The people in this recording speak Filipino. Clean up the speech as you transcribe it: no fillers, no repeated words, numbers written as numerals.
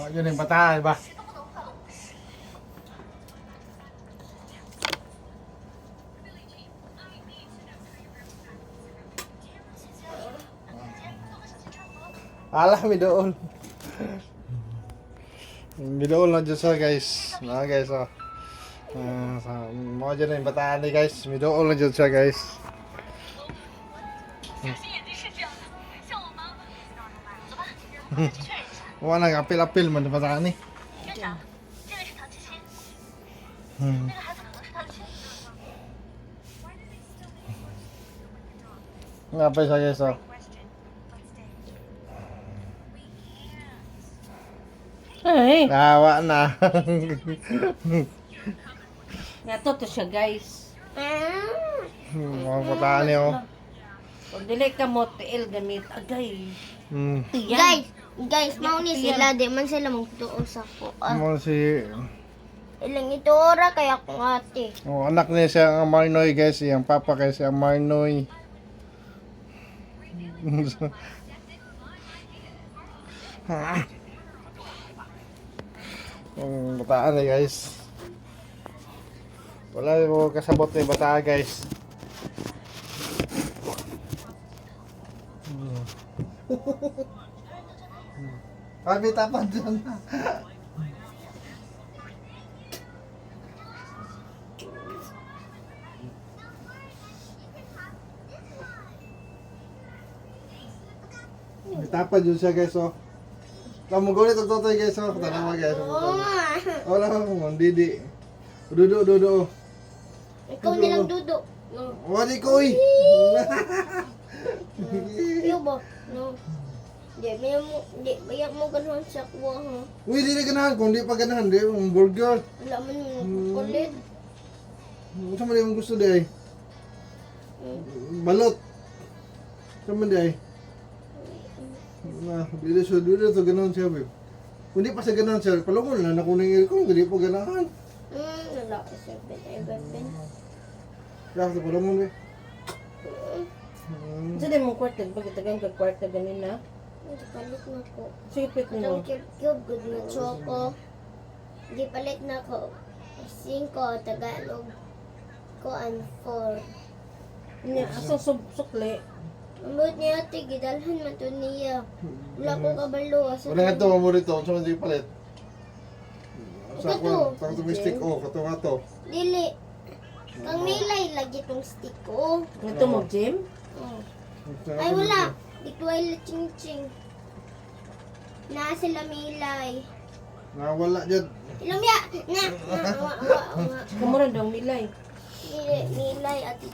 Oh, yun yung bata, diba? Alah, may doon. May doon lang dyan siya, guys. Na, guys, oh. Mga dyan yung bataan ni, guys. May doon lang dyan siya, guys. Wala nang apil-apil man yung bataan ni. Nga pa siya, guys, oh. Ay, Nawa na. nato to siya guys. Mga bataan ni, oh. Kung dili ka mo tiil gamit agay. Guys, mau ni sila, di man sila magtuo sa kuan. Mo si... Ilang ito ora kaya akong ate. Oh, anak niya siya ang Marnoy, guys. Yung papa kaya siya ang Marnoy. Ang bataan eh, guys. Wala mo kasabot na yung bataan, guys. Kami tapan dyan. May tapan dyan siya, guys, oh. Kamu gulit ang totoy, guys, oh. Tanawa, guys. Wala mo, didi. Duduk. Ikaw nilang dudok. No. Wali ko, eh. Iyo ba? No. Di bayak mo ganahan sa kuha ha. Uy, di na ganahan. Kung di pa ganahan, di yung burger. Wala man yung kulit. Saan mo di yung gusto, di ay? Balot. Saan mo di ay? Dili to ganahan siya, babe. Kung di pa sa ganahan siya, palungon na nakuning ko, hindi pa ganahan. Wala ka sa ben. Kaya sa palungon, babe. Sa din mong kwarta, pagkitagan ka kwarta ganin na. Hindi palit na ko. Sipit Itong mo. cube good na choco. Hindi palit na ko. 5 Tagalog. Kuan 4. Asang sukli. Amot niya ate, gidalhan man to niya. Wala ko kabalo. Wala nga ito, mo rito. Saan mo di palit? Sa Ito. kung tumistik, oh, kato nga to. Dili. Kang nilay lagi tong stick ko. Ito mo, Jim? Oh. Ay wala. Di ko ay ching-ching. Na sila milay. Nawala dyan. Ilang ya? Na. Wa. Kamuran daw, milay. Milay at